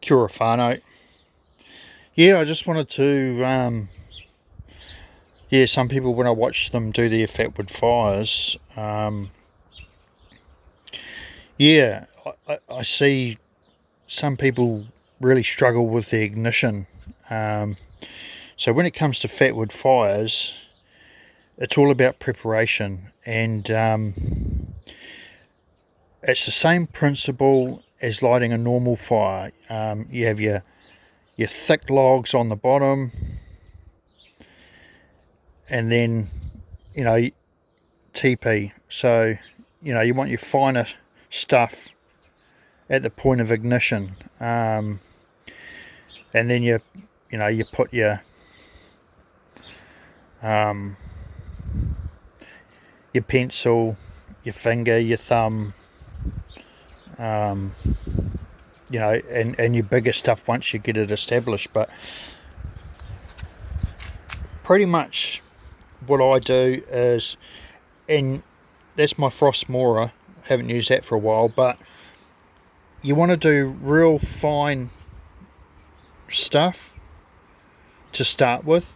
Curiform. Yeah, I just wanted to, yeah, some people when I watch them do their Fatwood fires, yeah, I see some people really struggle with the ignition. So when it comes to Fatwood fires, it's all about preparation, and it's the same principle as lighting a normal fire. You have your thick logs on the bottom, and then TP. So you want your finer stuff at the point of ignition, and then you put your pencil, your finger, your thumb, and your bigger stuff once you get it established. But pretty much what I do is, and that's my frost morer, haven't used that for a while, but you want to do real fine stuff to start with,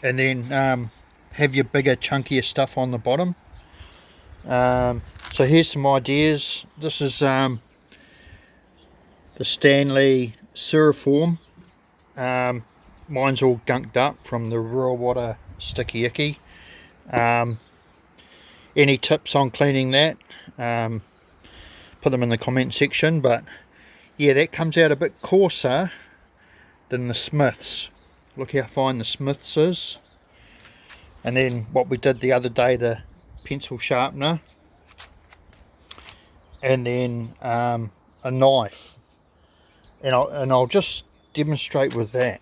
and then have your bigger chunkier stuff on the bottom. So here's some ideas. This is the Stanley curiform. Mine's all gunked up from the raw water sticky icky. Any tips on cleaning that, put them in the comment section. But yeah, that comes out a bit coarser than the Smiths. Look how fine the Smiths is. And then what we did the other day, the pencil sharpener, and then a knife, and I'll just demonstrate with that.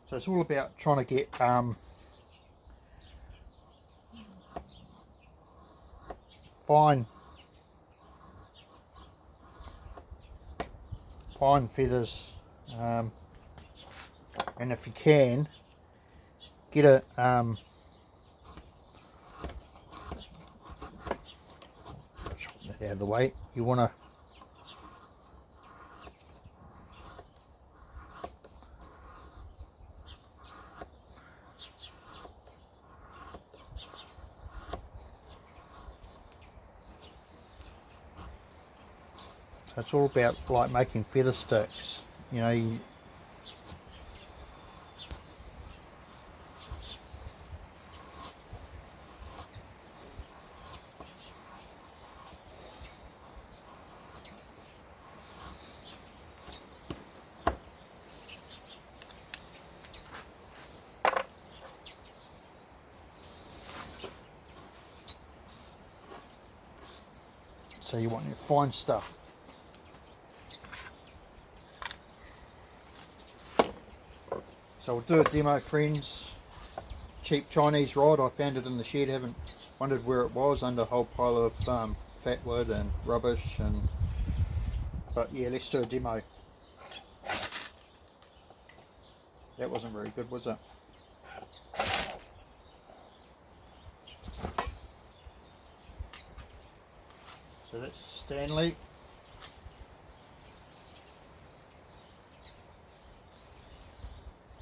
So it's all about trying to get fine feathers, and if you can get a chop that out of the way, you want to so it's all about like making feather sticks, so you want your fine stuff. So we'll do a demo, friends. Cheap Chinese rod, I found it in the shed, haven't wondered where it was, under a whole pile of fatwood and rubbish, but yeah, let's do a demo. That wasn't very good, was it? So that's Stanley.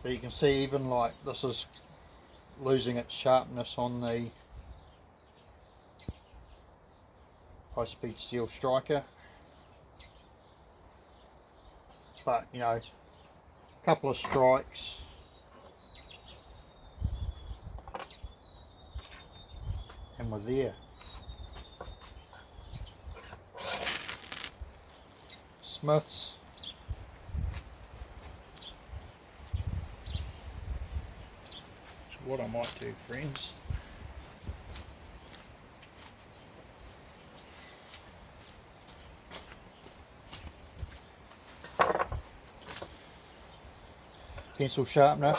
But you can see even like this is losing its sharpness on the high-speed steel striker. But a couple of strikes and we're there. Smiths. What I might do, friends, pencil sharpener,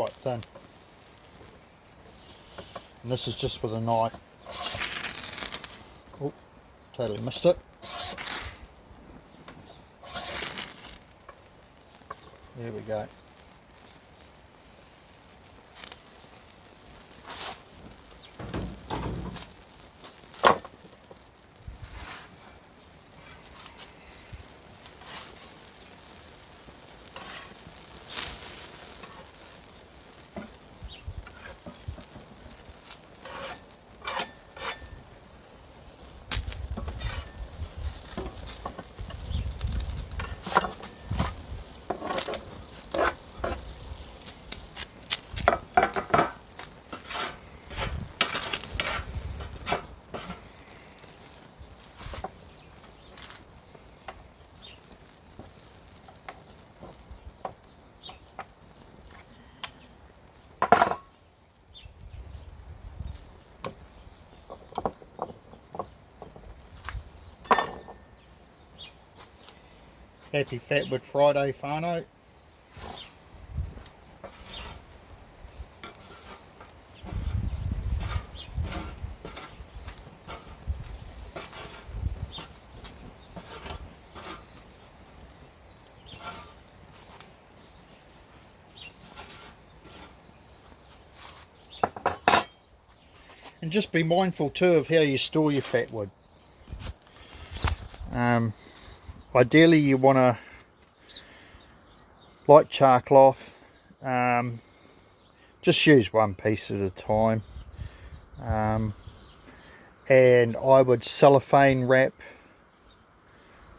quite thin. And this is just with a knife. Oh, totally missed it. There we go. Happy Fatwood Friday Whanau. And just be mindful too of how you store your fatwood. Ideally you want to, like char cloth, just use one piece at a time, and I would cellophane wrap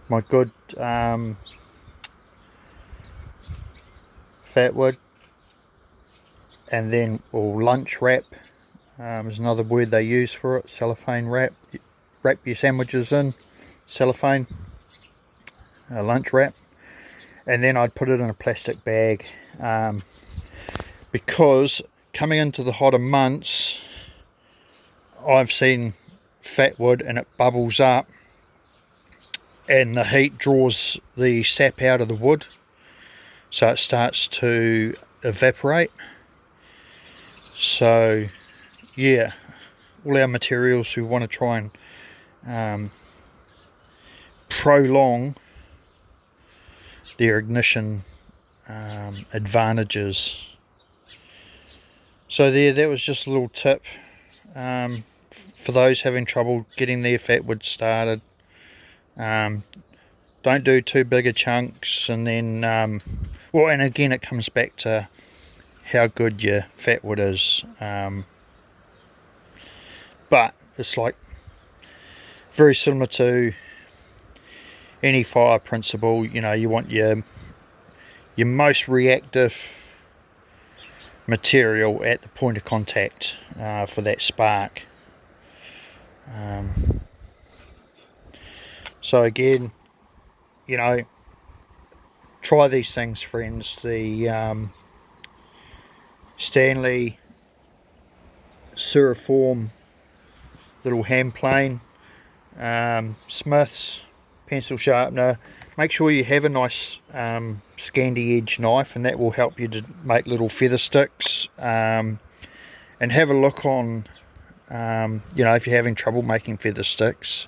my good fatwood, and then, or lunch wrap is another word they use for it, cellophane wrap. Wrap your sandwiches in cellophane, lunch wrap, and then I'd put it in a plastic bag, because coming into the hotter months I've seen fatwood and it bubbles up and the heat draws the sap out of the wood, so it starts to evaporate. So yeah, all our materials, we want to try and prolong their ignition advantages. So there, that was just a little tip for those having trouble getting their fatwood started. Don't do too big a chunks, and then well, and again it comes back to how good your fatwood is, but it's like very similar to any fire principle. You know, you want your most reactive material at the point of contact for that spark. So again, you know, try these things, friends. The Stanley curiform little hand plane, Smith's pencil sharpener. Make sure you have a nice scandi edge knife, and that will help you to make little feather sticks. And have a look on, you know, if you're having trouble making feather sticks,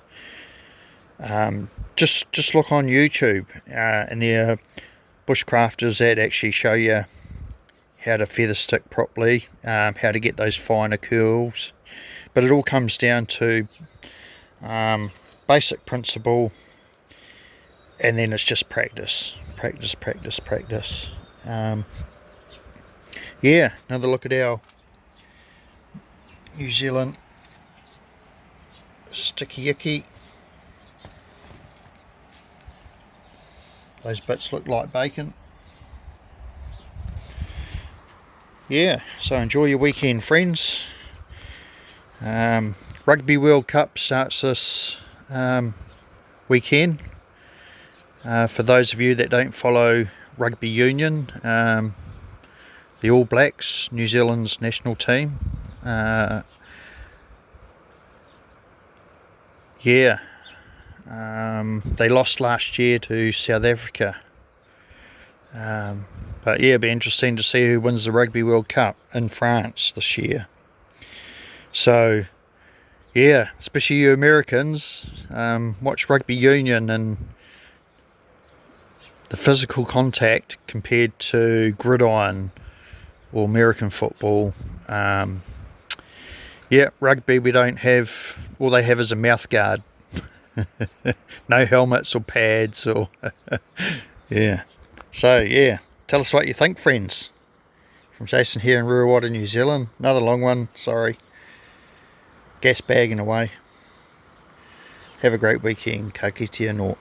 just look on YouTube, and there are bushcrafters that actually show you how to feather stick properly, how to get those finer curls. But it all comes down to basic principle, and then it's just practice. Yeah, another look at our New Zealand sticky icky. Those bits look like bacon. Yeah, so enjoy your weekend, friends. Rugby World Cup starts this weekend. For those of you that don't follow rugby union, the All Blacks, New Zealand's national team, yeah, they lost last year to South Africa. But yeah, it'll be interesting to see who wins the Rugby World Cup in France this year. So yeah, especially you Americans, watch rugby union and the physical contact compared to gridiron or American football. Yeah, rugby, we don't have, all they have is a mouth guard. No helmets or pads or yeah. So yeah, tell us what you think, friends. From Jason here in Rurawada, New Zealand. Another long one, sorry. Gas bagging away. Have a great weekend. Ka kite anō.